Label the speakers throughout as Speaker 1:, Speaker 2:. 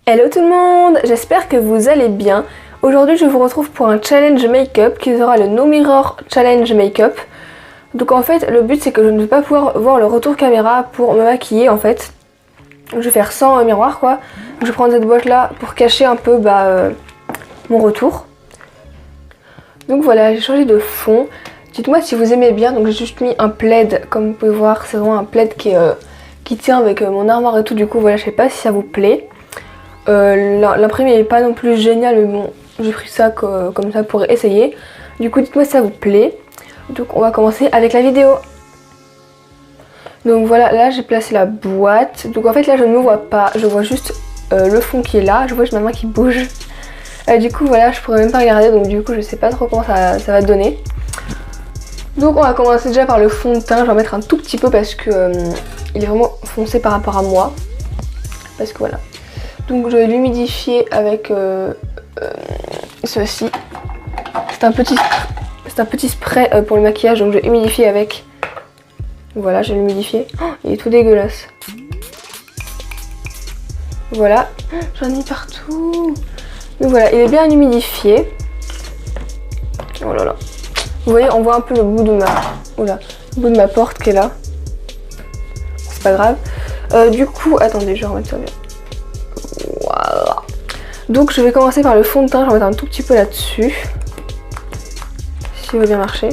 Speaker 1: Hello tout le monde, j'espère que vous allez bien. Aujourd'hui je vous retrouve pour un challenge make-up qui sera le No Mirror Challenge Make-up. Donc en fait le but c'est que je ne vais pas pouvoir voir le retour caméra pour me maquiller en fait. Je vais faire sans miroir quoi. Donc, je vais prendre cette boîte là pour cacher un peu mon retour. Donc voilà, j'ai changé de fond. Dites-moi si vous aimez bien, donc j'ai juste mis un plaid comme vous pouvez voir. C'est vraiment un plaid qui tient avec mon armoire et tout, du coup voilà, je sais pas si ça vous plaît. L'imprimé n'est pas non plus génial, mais bon, j'ai pris ça comme ça pour essayer. Du coup, dites-moi si ça vous plaît. Donc, on va commencer avec la vidéo. Donc voilà, là j'ai placé la boîte. Donc en fait, là je ne me vois pas, je vois juste le fond qui est là. Je vois juste ma main qui bouge. Du coup, voilà, je pourrais même pas regarder. Donc, du coup, je sais pas trop comment ça va donner. Donc, on va commencer déjà par le fond de teint. Je vais en mettre un tout petit peu parce que il est vraiment foncé par rapport à moi. Parce que voilà. Donc je vais l'humidifier avec ceci. C'est un petit spray pour le maquillage, donc je vais humidifier avec. Voilà, je vais l'humidifier. Oh, il est tout dégueulasse. Voilà, j'en ai partout. Donc voilà, il est bien humidifié. Oh là là. Vous voyez, on voit un peu le bout de ma porte qui est là. C'est pas grave. Du coup, attendez, je vais remettre ça bien. Voilà. Donc je vais commencer par le fond de teint, je vais mettre un tout petit peu là-dessus. S'il va bien marcher.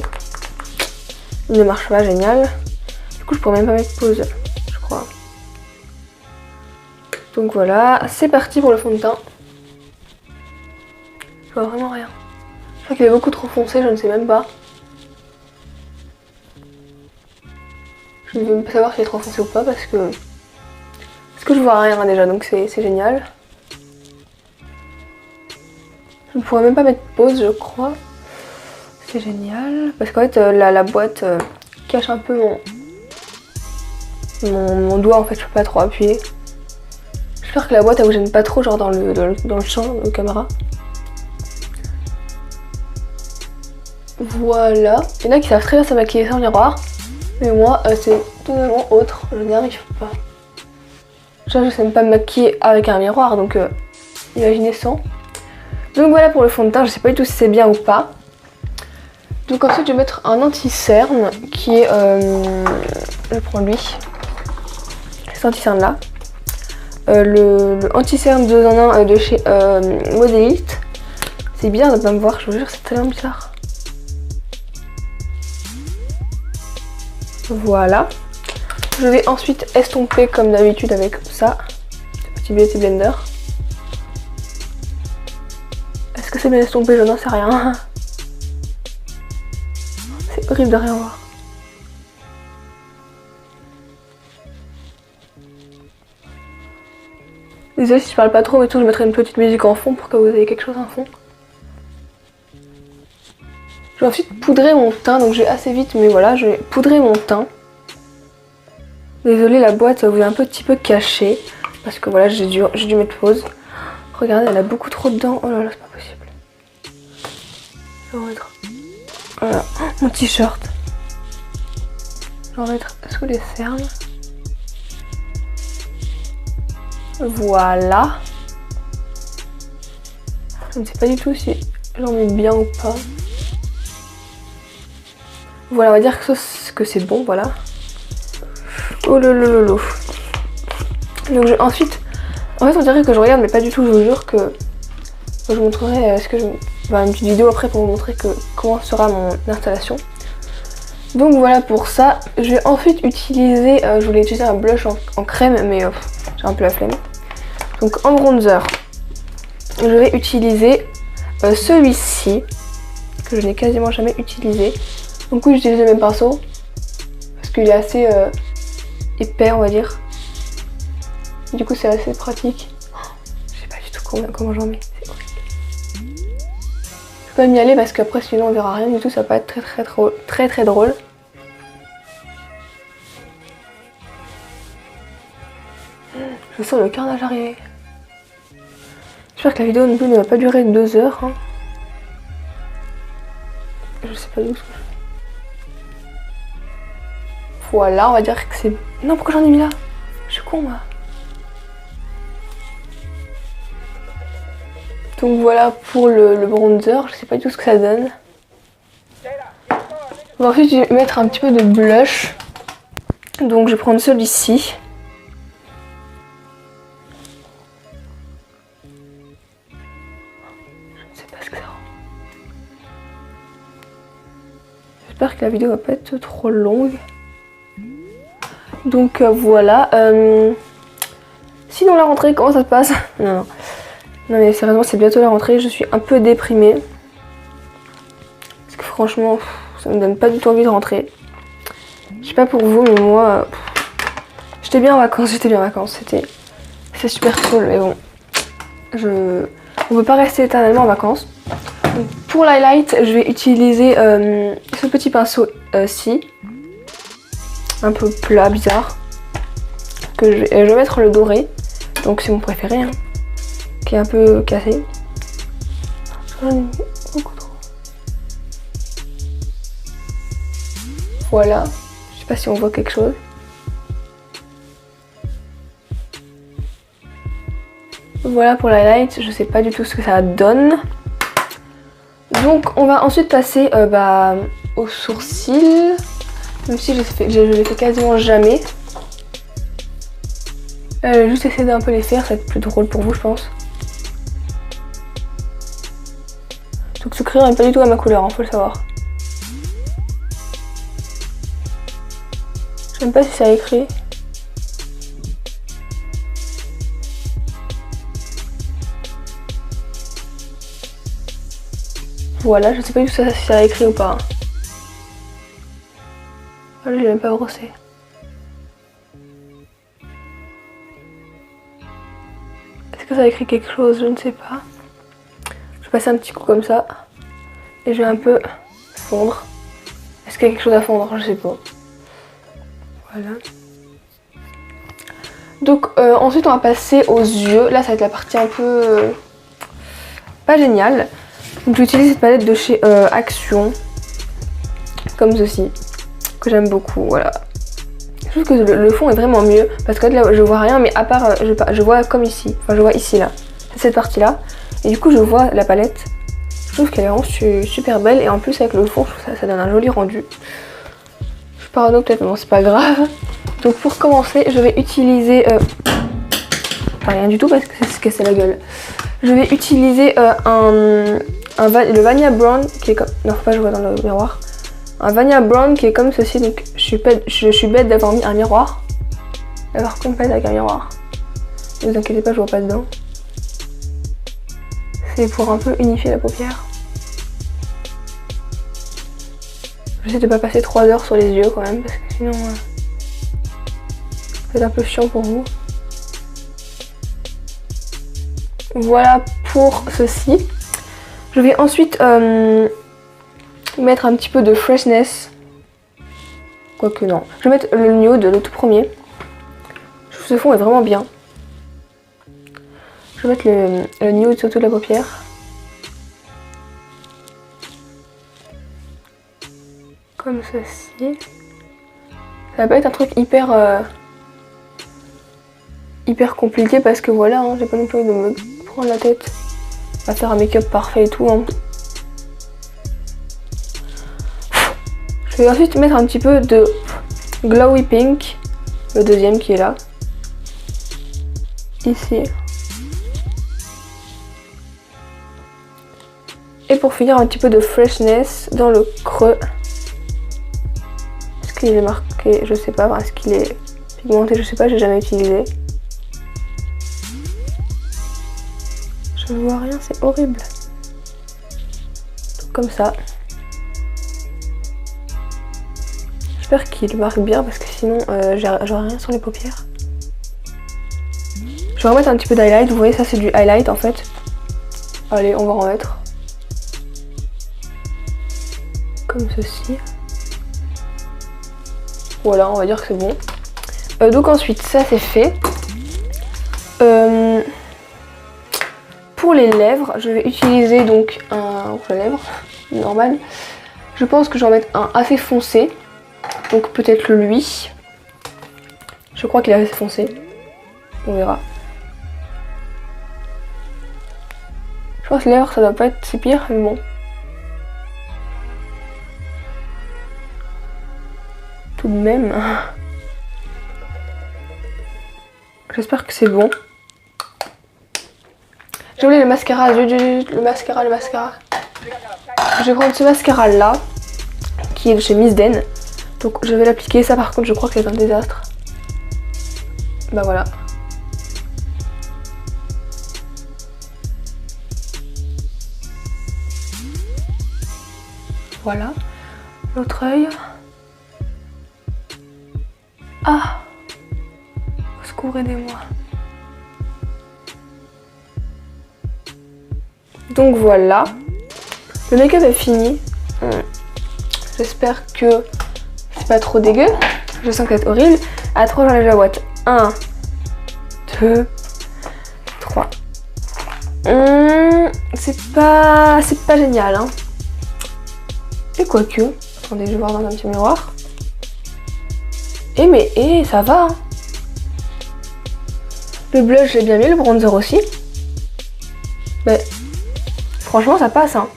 Speaker 1: Il ne marche pas, génial. Du coup je pourrais même pas mettre pause, je crois. Donc voilà, c'est parti pour le fond de teint. Je vois vraiment rien. Je crois qu'il est beaucoup trop foncé, je ne sais même pas. Je ne veux même pas savoir s'il est trop foncé ou pas parce que je vois rien déjà, donc c'est génial. Je ne pourrais même pas mettre pause, je crois. C'est génial. Parce qu'en fait, la boîte cache un peu mon doigt. En fait, je peux pas trop appuyer. J'espère que la boîte, elle vous gêne pas trop, genre dans le champ de caméra. Voilà. Il y en a qui savent très bien se maquiller sans miroir. Mais moi, c'est totalement autre. Je n'y arrive pas. Déjà, je sais même pas me maquiller avec un miroir, donc imaginez sans. Donc voilà pour le fond de teint, je sais pas du tout si c'est bien ou pas. Donc ensuite je vais mettre un anti-cerne qui est... je prends lui. Cet anti-cerne là. Le anti-cerne 2 en 1 de chez Modélite. C'est bizarre de ne pas me voir, je vous jure, c'est tellement bizarre. Voilà. Je vais ensuite estomper comme d'habitude avec ça. Ce petit beauty blender. Est-ce que c'est bien estompé? Je n'en sais rien. C'est horrible de rien voir. Désolée si je parle pas trop, mais tout, je mettrai une petite musique en fond pour que vous ayez quelque chose en fond. Je vais ensuite poudrer mon teint, donc je vais assez vite, mais voilà, je vais poudrer mon teint. Désolée, la boîte vous est un petit peu cachée, parce que voilà, j'ai dû mettre pause. Regardez, elle a beaucoup trop dedans. Oh là là, c'est pas possible. Je vais remettre. Voilà, oh, mon t-shirt. Je vais remettre sous les cernes. Voilà. Je ne sais pas du tout si j'en mets bien ou pas. Voilà, on va dire que c'est bon, voilà. Oh lolo. Donc ensuite, en fait on dirait que je regarde mais pas du tout, je vous jure que je vous montrerai une petite vidéo après pour vous montrer comment sera mon installation. Donc voilà pour ça. Je vais ensuite utiliser, je voulais utiliser un blush en crème mais j'ai un peu la flemme. Donc en bronzer, je vais utiliser celui-ci que je n'ai quasiment jamais utilisé. Donc oui, j'utilise le même pinceau parce qu'il est assez épais on va dire. Du coup c'est assez pratique. Je sais pas du tout comment j'en mets, c'est horrible. Je peux pas m'y aller parce qu'après sinon on verra rien du tout, ça va pas être très drôle. Je sens le carnage arriver. J'espère que la vidéo non plus ne va pas durer 2 heures. Hein. Je sais pas d'où ce que je fais. Voilà, on va dire que c'est... Non, pourquoi j'en ai mis là? Je suis con moi. Donc voilà pour le bronzer, je sais pas du tout ce que ça donne. On va ensuite mettre un petit peu de blush. Donc je vais prendre celui-ci. Je ne sais pas ce que ça rend. J'espère que la vidéo va pas être trop longue. Donc voilà. Sinon la rentrée, comment ça se passe? Non mais sérieusement c'est bientôt la rentrée, je suis un peu déprimée. Parce que franchement, ça me donne pas du tout envie de rentrer. Je sais pas pour vous, mais moi, j'étais bien en vacances, c'était super cool, mais bon. On peut pas rester éternellement en vacances. Donc, pour l'highlight, je vais utiliser ce petit pinceau-ci. Un peu plat, bizarre. Je vais mettre le doré. Donc c'est mon préféré, hein, qui est un peu cassé. J'en ai mis beaucoup trop. Voilà. Je sais pas si on voit quelque chose. Voilà pour l'highlight, je sais pas du tout ce que ça donne. Donc on va ensuite passer aux sourcils. Même si je les fais quasiment jamais. Juste essayer d'un peu les faire, ça va être plus drôle pour vous je pense. Donc ce crayon n'est pas du tout à ma couleur, hein, faut le savoir. Je sais même pas si ça a écrit. Voilà, je sais pas du tout si ça a écrit ou pas. Voilà, je l'ai même pas brossé. Est-ce que ça a écrit quelque chose? Je ne sais pas. Je vais passer un petit coup comme ça. Et je vais un peu fondre. Est-ce qu'il y a quelque chose à fondre? Je sais pas. Voilà. Donc ensuite on va passer aux yeux. Là ça va être la partie un peu pas géniale. Donc j'utilise cette palette de chez Action. Comme ceci. Que j'aime beaucoup. Voilà. Je trouve que le fond est vraiment mieux. Parce que là je vois rien. Mais à part je vois comme ici. Enfin je vois ici là. C'est cette partie là. Et du coup je vois la palette. Je trouve qu'elle est vraiment super belle. Et en plus avec le fond je trouve que ça donne un joli rendu. Je suis parano peut-être mais bon c'est pas grave. Donc pour commencer, je vais utiliser... Enfin rien du tout parce que ça se cassait la gueule. Je vais utiliser le Vanilla Brown qui est comme... Non, faut pas que je vois dans le miroir. Un Vanilla Brown qui est comme ceci. Donc je suis bête d'avoir mis un miroir. D'avoir complète avec un miroir. Ne vous inquiétez pas, je vois pas dedans. C'est pour un peu unifier la paupière. J'essaie de pas passer 3 heures sur les yeux quand même parce que sinon... c'est un peu chiant pour vous. Voilà pour ceci. Je vais ensuite mettre un petit peu de freshness. Quoique non. Je vais mettre le nude, le tout premier. Je trouve que ce fond est vraiment bien. Je vais mettre le nude sur toute la paupière. Comme ceci. Ça va pas être un truc hyper compliqué parce que voilà, hein, j'ai pas non plus envie de me prendre la tête à faire un make-up parfait et tout. Hein. Je vais ensuite mettre un petit peu de Glowy Pink, le deuxième qui est là, ici. Et pour finir un petit peu de freshness dans le creux. Est-ce qu'il est marqué? Je sais pas, est-ce qu'il est pigmenté? Je sais pas, j'ai jamais utilisé. Je vois rien, c'est horrible. Donc, comme ça. J'espère qu'il marque bien parce que sinon j'aurai rien sur les paupières. Je vais remettre un petit peu d'highlight. Vous voyez, ça c'est du highlight en fait. Allez, on va en mettre. Comme ceci. Voilà, on va dire que c'est bon. Donc ensuite, ça c'est fait. Pour les lèvres, je vais utiliser donc un rouge à lèvres normal. Je pense que je vais en mettre un assez foncé. Donc peut-être lui. Je crois qu'il est assez foncé. On verra. Je pense que l'air ça doit pas être si pire, mais bon. Tout de même. J'espère que c'est bon. J'ai oublié le mascara, le mascara. Je vais prendre ce mascara là, qui est de chez Miss Den. Donc je vais l'appliquer. Ça par contre je crois que c'est un désastre. Bah voilà. Voilà. L'autre œil. Ah! Au secours, aidez-moi. Donc voilà. Le make-up est fini. J'espère que c'est pas trop dégueu. Je sens que c'est horrible. À 3, j'enlève la boîte. 1, 2, 3. C'est pas génial, hein. Et quoique. Attendez, je vais voir dans un petit miroir. Ça va, hein. Le blush, j'ai bien mis, le bronzer aussi. Mais franchement, ça passe, hein.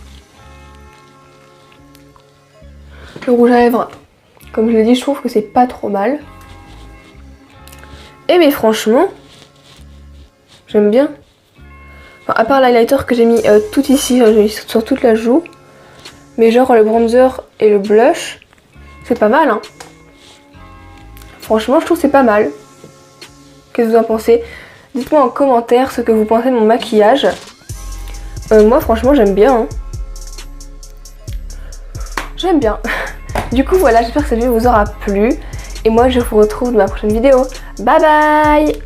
Speaker 1: Le rouge à lèvres, comme je l'ai dit, je trouve que c'est pas trop mal. Mais franchement, j'aime bien. Enfin, à part l'highlighter que j'ai mis tout ici, j'ai mis sur toute la joue. Mais genre le bronzer et le blush, c'est pas mal, hein. Franchement, je trouve que c'est pas mal. Qu'est-ce que vous en pensez? Dites-moi en commentaire ce que vous pensez de mon maquillage. Moi, franchement, j'aime bien, hein. J'aime bien. Du coup, voilà, j'espère que cette vidéo vous aura plu. Et moi, je vous retrouve dans ma prochaine vidéo. Bye bye!